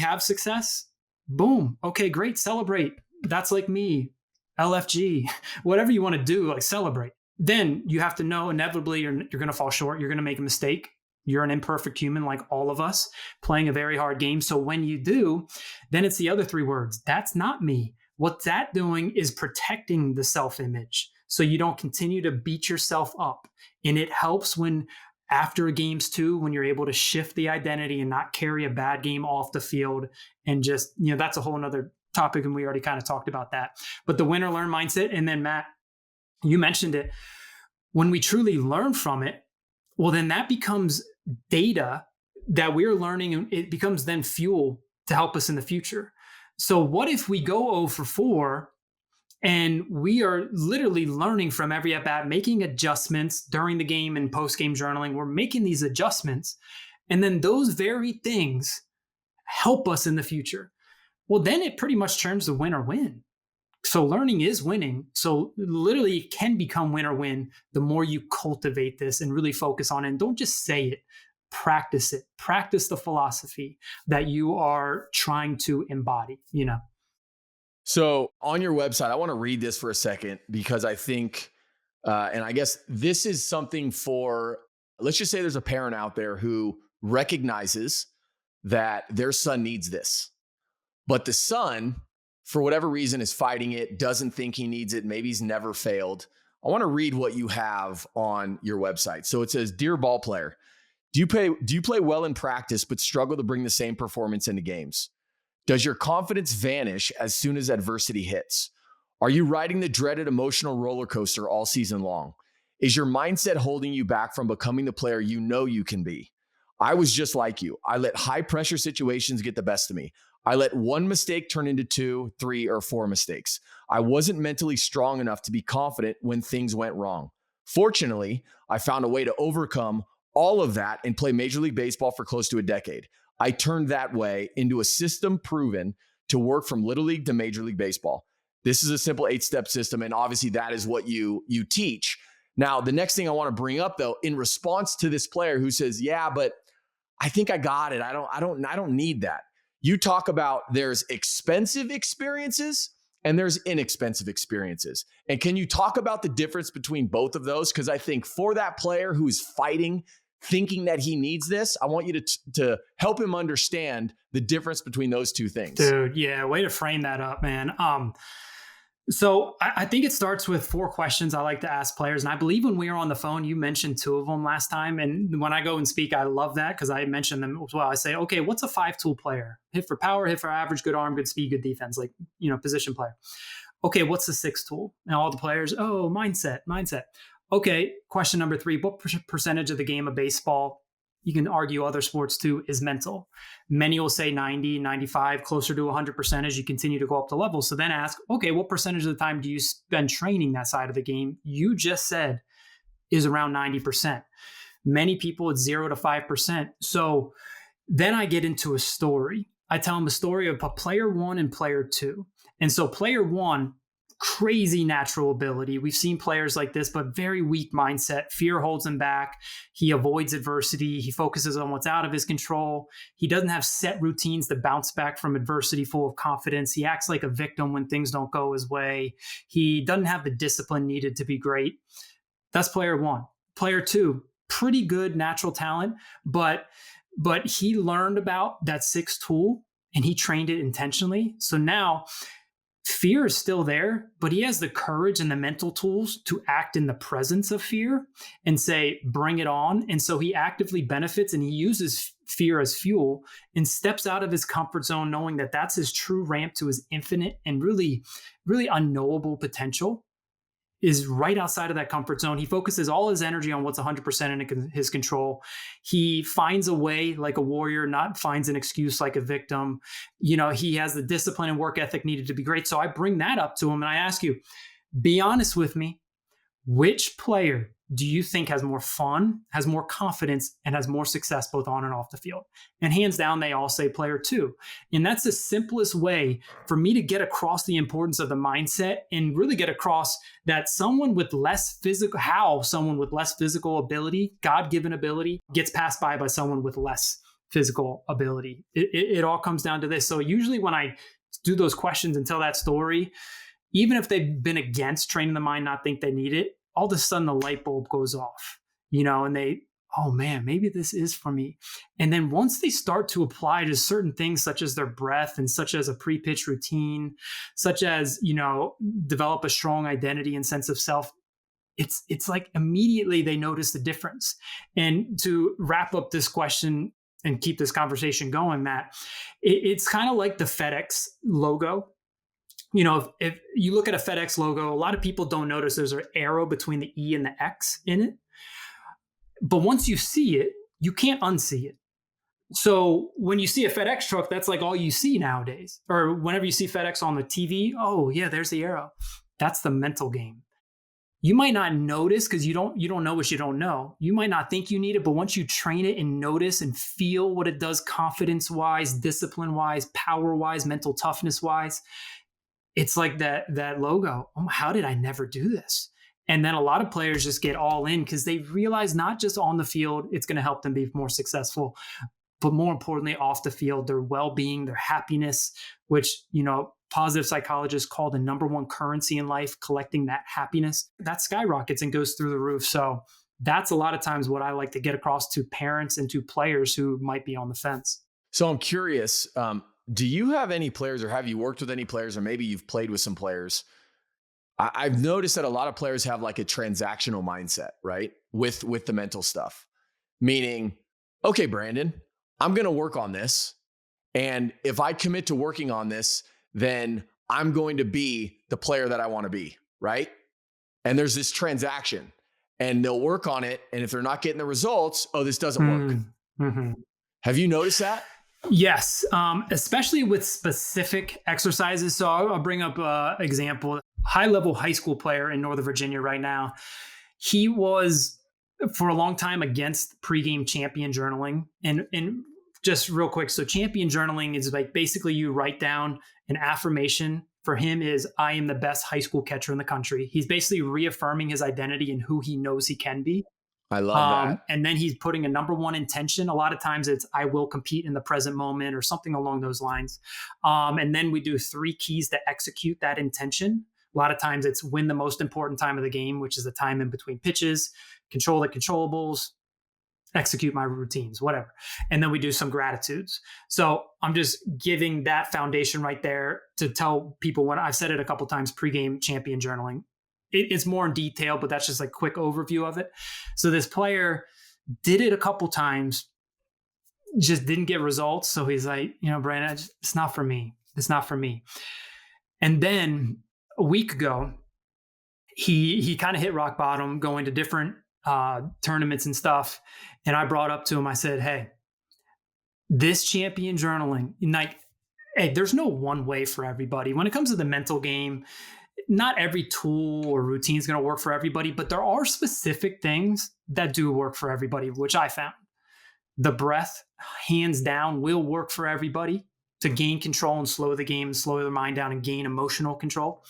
have success. Boom. Okay, great. Celebrate. That's like me. LFG, whatever you want to do, like celebrate. Then you have to know inevitably you're going to fall short. You're going to make a mistake. You're an imperfect human like all of us playing a very hard game. So when you do, then it's the other three words. That's not me. What that doing is protecting the self-image so you don't continue to beat yourself up. And it helps when after games too, when you're able to shift the identity and not carry a bad game off the field and just, that's a whole nother topic. And we already kind of talked about that. But the win or learn mindset. And then Matt, you mentioned it. When we truly learn from it, well, then that becomes data that we're learning, and it becomes then fuel to help us in the future. So what if we go 0 for 4 and we are literally learning from every at bat, making adjustments during the game and post-game journaling? We're making these adjustments, and then those very things help us in the future. Well, then it pretty much turns to win or win. So learning is winning. So literally it can become win or win the more you cultivate this and really focus on it. And don't just say it, practice it. Practice the philosophy that you are trying to embody, So on your website, I want to read this for a second because I think, and I guess this is something for, let's just say there's a parent out there who recognizes that their son needs this, but the son, for whatever reason, is fighting it, doesn't think he needs it. Maybe he's never failed. I want to read what you have on your website. So it says, "Dear ball player, do you play well in practice, but struggle to bring the same performance into games? Does your confidence vanish as soon as adversity hits? Are you riding the dreaded emotional roller coaster all season long? Is your mindset holding you back from becoming the player you know you can be? I was just like you. I let high pressure situations get the best of me. I let one mistake turn into 2, 3, or 4 mistakes. I wasn't mentally strong enough to be confident when things went wrong. Fortunately, I found a way to overcome all of that and play Major League Baseball for close to a decade. I turned that way into a system proven to work from Little League to Major League Baseball. This is a simple 8-step system, and obviously that is what you teach. Now, the next thing I want to bring up, though, in response to this player who says, "Yeah, but I think I got it. I don't need that." You talk about there's expensive experiences and there's inexpensive experiences. And can you talk about the difference between both of those? Because I think for that player who's fighting, thinking that he needs this, I want you to help him understand the difference between those two things. Dude, yeah, way to frame that up, man. So I think it starts with 4 questions I like to ask players. And I believe when we were on the phone, you mentioned 2 of them last time. And when I go and speak, I love that because I mentioned them as well. I say, okay, what's a 5-tool player? Hit for power, hit for average, good arm, good speed, good defense, like, position player. Okay, what's the 6th tool? And all the players, mindset. Okay, question number 3, what percentage of the game of baseball, you can argue other sports too, is mental? Many will say 90, 95, closer to 100% as you continue to go up the levels. So then ask, okay, what percentage of the time do you spend training that side of the game? You just said is around 90%. Many people, it's 0 to 5%. So then I get into a story. I tell them a story of a player 1 and player 2. And so player 1, crazy natural ability. We've seen players like this, but very weak mindset. Fear holds him back. He avoids adversity. He focuses on what's out of his control. He doesn't have set routines to bounce back from adversity full of confidence. He acts like a victim when things don't go his way. He doesn't have the discipline needed to be great. That's player 1. Player 2, pretty good natural talent, but he learned about that 6th tool and he trained it intentionally. So now fear is still there, but he has the courage and the mental tools to act in the presence of fear and say, bring it on. And so he actively benefits and he uses fear as fuel and steps out of his comfort zone, knowing that that's his true ramp to his infinite and really, really unknowable potential is right outside of that comfort zone. He focuses all his energy on what's 100% in his control. He finds a way like a warrior, not finds an excuse like a victim. He has the discipline and work ethic needed to be great. So I bring that up to him and I ask you, be honest with me, which player do you think has more fun, has more confidence, and has more success both on and off the field? And hands down, they all say player 2. And that's the simplest way for me to get across the importance of the mindset and really get across that someone with less physical ability, God-given ability, gets passed by someone with less physical ability. It all comes down to this. So usually when I do those questions and tell that story, even if they've been against training the mind, not think they need it, all of a sudden the light bulb goes off, and they, oh man, maybe this is for me. And then once they start to apply to certain things, such as their breath and such as a pre-pitch routine, such as, develop a strong identity and sense of self, it's like immediately they notice the difference. And to wrap up this question and keep this conversation going, Matt, it's kind of like the FedEx logo. If you look at a FedEx logo, a lot of people don't notice there's an arrow between the E and the X in it. But once you see it, you can't unsee it. So when you see a FedEx truck, that's like all you see nowadays. Or whenever you see FedEx on the TV, oh yeah, there's the arrow. That's the mental game. You might not notice because you don't know what you don't know. You might not think you need it, but once you train it and notice and feel what it does confidence-wise, discipline-wise, power-wise, mental toughness-wise, it's like that logo. Oh, how did I never do this? And then a lot of players just get all in because they realize not just on the field, it's going to help them be more successful, but more importantly, off the field, their well-being, their happiness, which, positive psychologists call the number one currency in life, collecting that happiness, that skyrockets and goes through the roof. So that's a lot of times what I like to get across to parents and to players who might be on the fence. So I'm curious, do you have any players, or have you worked with any players, or maybe you've played with some players? I've noticed that a lot of players have like a transactional mindset, right? With the mental stuff, meaning, okay, Brandon, I'm going to work on this. And if I commit to working on this, then I'm going to be the player that I want to be, right? And there's this transaction, and they'll work on it. And if they're not getting the results, oh, this doesn't work. Mm-hmm. Have you noticed that? Yes, especially with specific exercises. So I'll bring up an example. High-level high school player in Northern Virginia right now. He was, for a long time, against pregame champion journaling. And just real quick, so champion journaling is like basically you write down an affirmation. For him is, I am the best high school catcher in the country. He's basically reaffirming his identity and who he knows he can be. I love that. And then he's putting a number one intention. A lot of times it's, I will compete in the present moment or something along those lines. And then we do 3 keys to execute that intention. A lot of times it's win the most important time of the game, which is the time in between pitches, control the controllables, execute my routines, whatever. And then we do some gratitudes. So I'm just giving that foundation right there to tell people, when I've said it a couple times, pregame champion journaling. It's more in detail, but that's just like quick overview of it. So this player did it a couple times, just didn't get results. So he's like, Brandon, it's not for me. It's not for me. And then a week ago, he kind of hit rock bottom, going to different tournaments and stuff. And I brought up to him, I said, hey, this champion journaling, like, hey, there's no one way for everybody. When it comes to the mental game, not every tool or routine is going to work for everybody, but there are specific things that do work for everybody, which I found. The breath, hands down, will work for everybody to gain control and slow the game, slow their mind down and gain emotional control.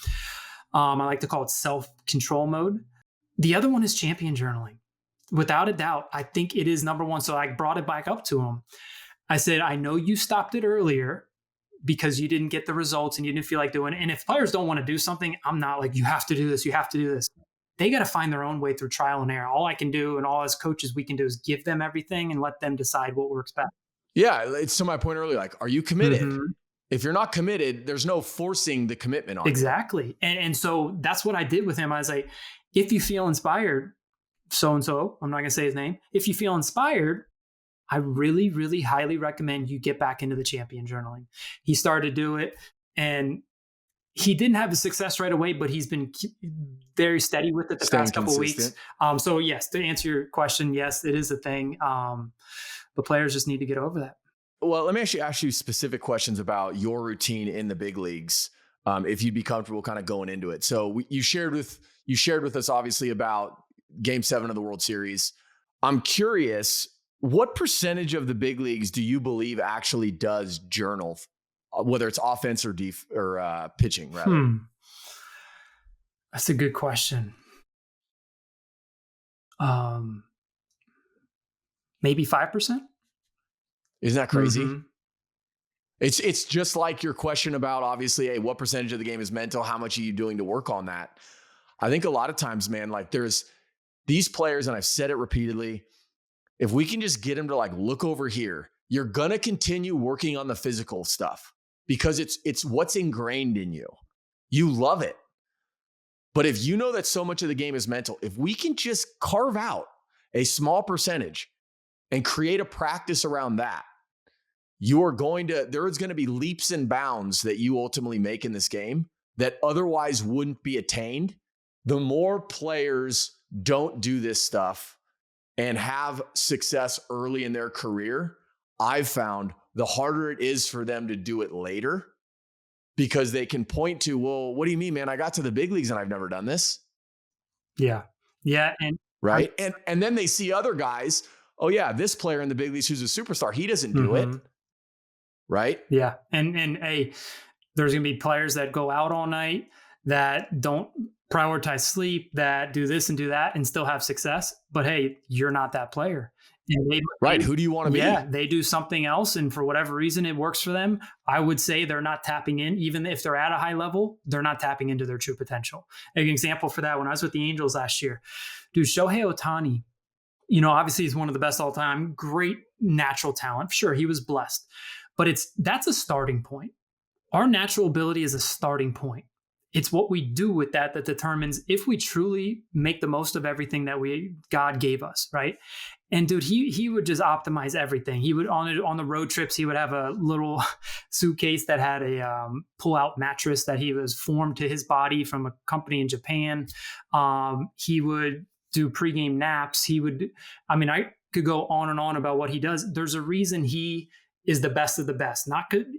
I like to call it self-control mode. The other one is champion journaling. Without a doubt, I think it is number one. So I brought it back up to him. I said, I know you stopped it earlier because you didn't get the results and you didn't feel like doing it. And if players don't want to do something, I'm not like, you have to do this, you have to do this. They got to find their own way through trial and error. All I can do, and all as coaches we can do, is give them everything and let them decide what works best. Yeah, it's to my point earlier, like, are you committed? Mm-hmm. If you're not committed, there's no forcing the commitment on exactly. You. And so that's what I did with him. I was like, if you feel inspired, so-and-so, I'm not going to say his name. If you feel inspired, I really, really highly recommend you get back into the champion journaling. He started to do it, and he didn't have the success right away, but he's been very steady with it the past couple of weeks. So yes, to answer your question, yes, it is a thing. But players just need to get over that. Well, let me actually ask you specific questions about your routine in the big leagues, if you'd be comfortable kind of going into it. So you shared with us obviously about Game 7 of the World Series. I'm curious, what percentage of the big leagues do you believe actually does journal, whether it's offense or pitching, rather? That's a good question. Maybe 5%. Isn't that crazy? Mm-hmm. It's just like your question about, obviously, hey, what percentage of the game is mental? How much are you doing to work on that? I think a lot of times, man, like there's these players, and I've said it repeatedly, if we can just get them to like look over here, you're gonna continue working on the physical stuff because it's what's ingrained in you. You love it. But if you know that so much of the game is mental, if we can just carve out a small percentage and create a practice around that, there's going to be leaps and bounds that you ultimately make in this game that otherwise wouldn't be attained. The more players don't do this stuff and have success early in their career, I've found the harder it is for them to do it later, because they can point to, well, what do you mean, man? I got to the big leagues and I've never done this. Yeah. Yeah. And Right. And then they see other guys. Oh yeah, this player in the big leagues who's a superstar, he doesn't do it. Right. Yeah. And hey, there's going to be players that go out all night, that don't prioritize sleep, that do this and do that and still have success. But hey, you're not that player. And right. Who do you want to be? Yeah, they do something else, and for whatever reason it works for them. I would say they're not tapping in. Even if they're at a high level, they're not tapping into their true potential. An example for that, when I was with the Angels last year, dude, Shohei Ohtani, obviously he's one of the best all time, great natural talent. Sure, he was blessed, but that's a starting point. Our natural ability is a starting point. It's what we do with that determines if we truly make the most of everything that God gave us, right? And dude, he would just optimize everything. He would on the road trips, he would have a little suitcase that had a pull-out mattress that he was formed to his body from a company in Japan. He would do pregame naps. I could go on and on about what he does. There's a reason he is the best of the best.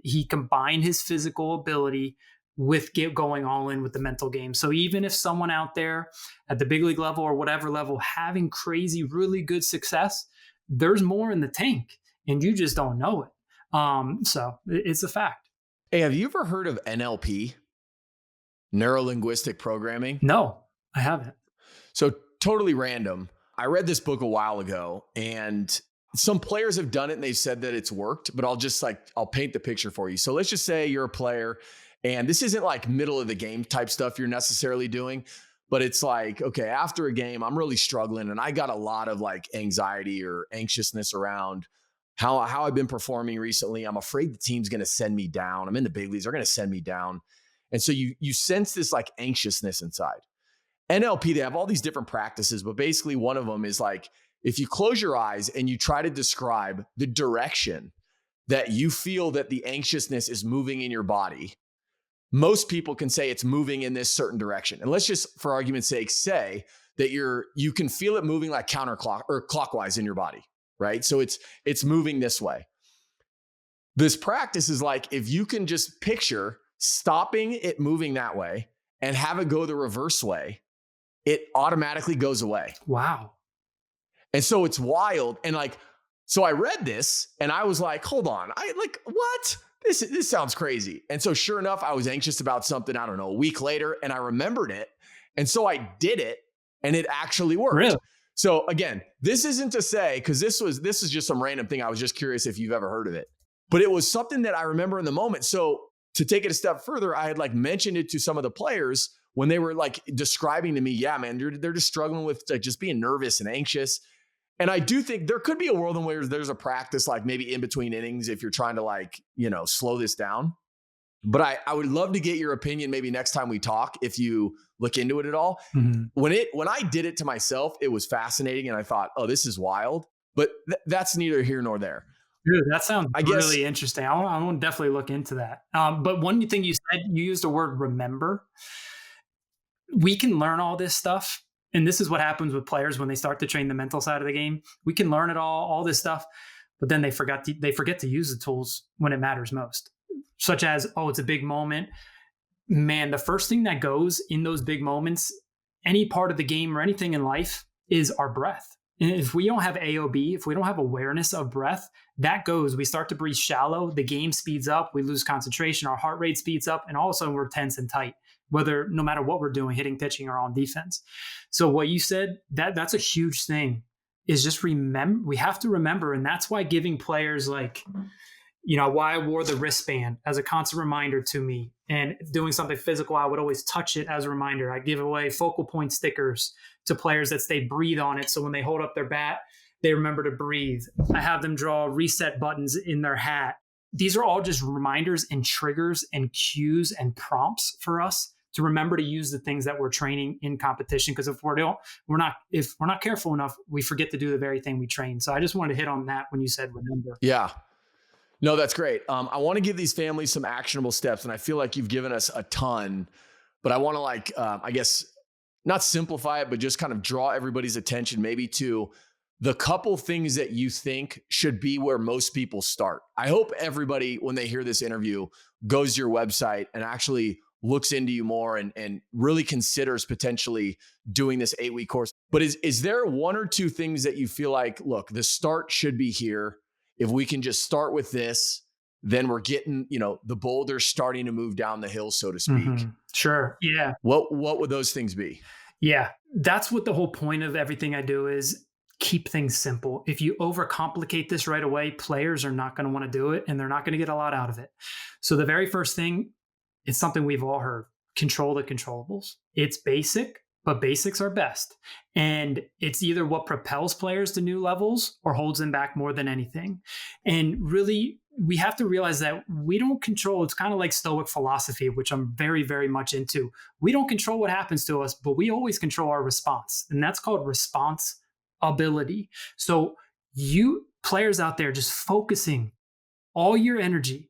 He combined his physical ability with going all in with the mental game. So even if someone out there at the big league level or whatever level having crazy, really good success, there's more in the tank and you just don't know it. So it's a fact. Hey, have you ever heard of NLP? Neuro Linguistic Programming? No, I haven't. So totally random. I read this book a while ago, and some players have done it and they've said that it's worked, but I'll paint the picture for you. So let's just say you're a player, and this isn't like middle of the game type stuff you're necessarily doing, but it's like, okay, after a game, I'm really struggling and I got a lot of like anxiety or anxiousness around how I've been performing recently. I'm afraid the team's going to send me down. I'm in the big leagues. They're going to send me down. And so you sense this like anxiousness inside. NLP, they have all these different practices, but basically one of them is like, if you close your eyes and you try to describe the direction that you feel that the anxiousness is moving in your body, most people can say it's moving in this certain direction. And let's just, for argument's sake, say that you can feel it moving like clockwise in your body, right? So it's moving this way. This practice is like, if you can just picture stopping it moving that way and have it go the reverse way, it automatically goes away. Wow. And so it's wild. And like, so I read this and I was like, hold on, what? This sounds crazy. And so sure enough, I was anxious about something, I don't know, a week later, and I remembered it. And so I did it and it actually worked. Really? So again, this isn't to say, because this is just some random thing. I was just curious if you've ever heard of it, but it was something that I remember in the moment. So to take it a step further, I had like mentioned it to some of the players when they were like describing to me, yeah, man, they're just struggling with like just being nervous and anxious. And I do think there could be a world in which there's a practice like maybe in between innings if you're trying to like, slow this down. But I would love to get your opinion maybe next time we talk, if you look into it at all. Mm-hmm. When I did it to myself, it was fascinating. And I thought, oh, this is wild. But that's neither here nor there. Dude, that sounds really interesting. I want to definitely look into that. But one thing you said, you used the word remember. We can learn all this stuff. And this is what happens with players when they start to train the mental side of the game. We can learn it all this stuff, but then they forget to use the tools when it matters most, such as, oh, it's a big moment. Man, the first thing that goes in those big moments, any part of the game or anything in life, is our breath. And if we don't have AOB, if we don't have awareness of breath, we start to breathe shallow, the game speeds up, we lose concentration, our heart rate speeds up, and all of a sudden we're tense and tight, no matter what we're doing, hitting, pitching, or on defense. So what you said, that's a huge thing, is just remember, we have to remember. And that's why giving players like, why I wore the wristband as a constant reminder to me. And doing something physical, I would always touch it as a reminder. I give away focal point stickers to players that say breathe on it. So when they hold up their bat, they remember to breathe. I have them draw reset buttons in their hat. These are all just reminders and triggers and cues and prompts for us to remember to use the things that we're training in competition. Because if we're not careful enough, we forget to do the very thing we train. So I just wanted to hit on that when you said remember. Yeah. No, that's great. I want to give these families some actionable steps, and I feel like you've given us a ton, but I want to I guess not simplify it, but just kind of draw everybody's attention maybe to the couple things that you think should be where most people start. I hope everybody, when they hear this interview, goes to your website and actually looks into you more and really considers potentially doing this 8-week course. But is there one or two things that you feel like, look, the start should be here? If we can just start with this, then we're getting, the boulder starting to move down the hill, so to speak. Mm-hmm. Sure. Yeah. What would those things be? Yeah. That's what the whole point of everything I do is keep things simple. If you overcomplicate this right away, players are not going to want to do it and they're not going to get a lot out of it. So the very first thing, it's something we've all heard, control the controllables. It's basic, but basics are best. And it's either what propels players to new levels or holds them back more than anything. And really, we have to realize that we don't control. It's kind of like Stoic philosophy, which I'm very, very much into. We don't control what happens to us, but we always control our response. And that's called responsibility. So you players out there just focusing all your energy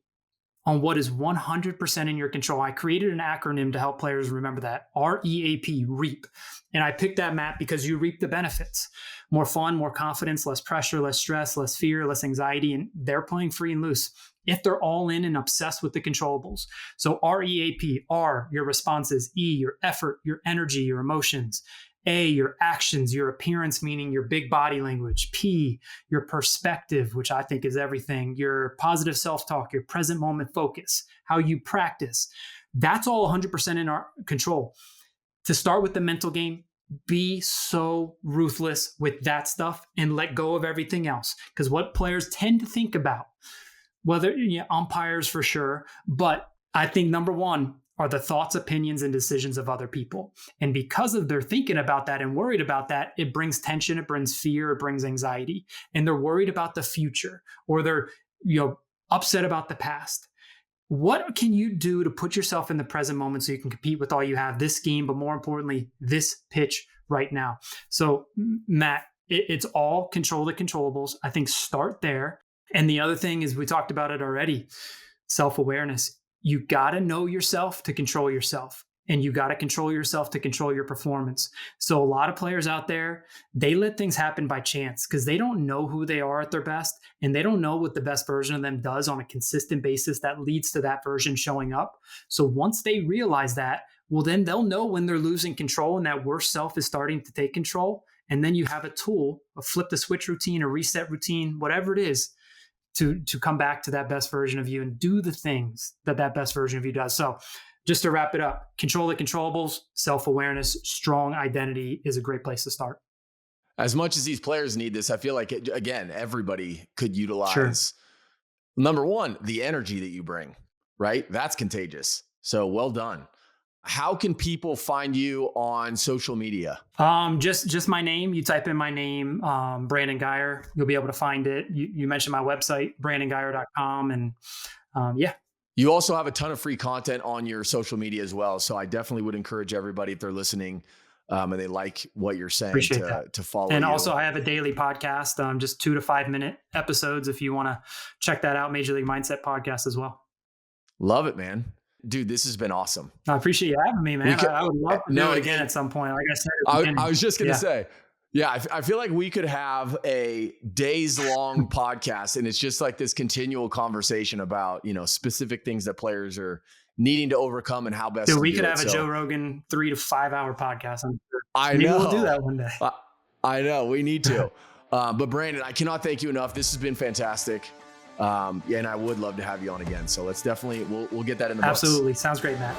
on what is 100% in your control. I created an acronym to help players remember that, REAP, REAP. And I picked that, Matt, because you reap the benefits. More fun, more confidence, less pressure, less stress, less fear, less anxiety, and they're playing free and loose if they're all in and obsessed with the controllables. So REAP, R, your responses, E, your effort, your energy, your emotions, A, your actions, your appearance, meaning your big body language. P, your perspective, which I think is everything. Your positive self-talk, your present moment focus, how you practice. That's all 100% in our control. To start with the mental game, be so ruthless with that stuff and let go of everything else. Because what players tend to think about, whether umpires for sure, but I think number one, are the thoughts, opinions, and decisions of other people. And because of their thinking about that and worried about that, it brings tension, it brings fear, it brings anxiety. And they're worried about the future, or they're upset about the past. What can you do to put yourself in the present moment so you can compete with all you have, this game, but more importantly, this pitch right now? So, Matt, it's all control the controllables. I think start there. And the other thing is, we talked about it already, self-awareness. You got to know yourself to control yourself, and you got to control yourself to control your performance. So a lot of players out there, they let things happen by chance because they don't know who they are at their best, and they don't know what the best version of them does on a consistent basis that leads to that version showing up. So once they realize that, well, then they'll know when they're losing control and that worst self is starting to take control. And then you have a tool, a flip the switch routine, a reset routine, whatever it is, to come back to that best version of you and do the things that best version of you does. So just to wrap it up, control the controllables, self-awareness, strong identity is a great place to start. As much as these players need this, I feel like, again, everybody could utilize, Sure. Number one, the energy that you bring, right? That's contagious. So well done. How can people find you on social media? Just my name. You type in my name, Brandon Geyer. You'll be able to find it. You mentioned my website, brandongeyer.com. And yeah. You also have a ton of free content on your social media as well. So I definitely would encourage everybody, if they're listening and they like what you're saying, to follow and you. Also, I have a daily podcast, just 2 to 5 minute episodes. If you want to check that out, Major League Mindset podcast as well. Love it, man. Dude, this has been awesome. I appreciate you having me, man. I would love to do it again at some point. Like I said, I was just going to say, yeah, I feel like we could have a days-long podcast, and it's just like this continual conversation about, specific things that players are needing to overcome and how best to do it. We could have a Joe Rogan 3 to 5 hour podcast. I'm sure. Maybe we'll do that one day. I know we need to. But Brandon, I cannot thank you enough. This has been fantastic. And I would love to have you on again. So let's definitely, we'll get that in the books. Absolutely. Sounds great, Matt.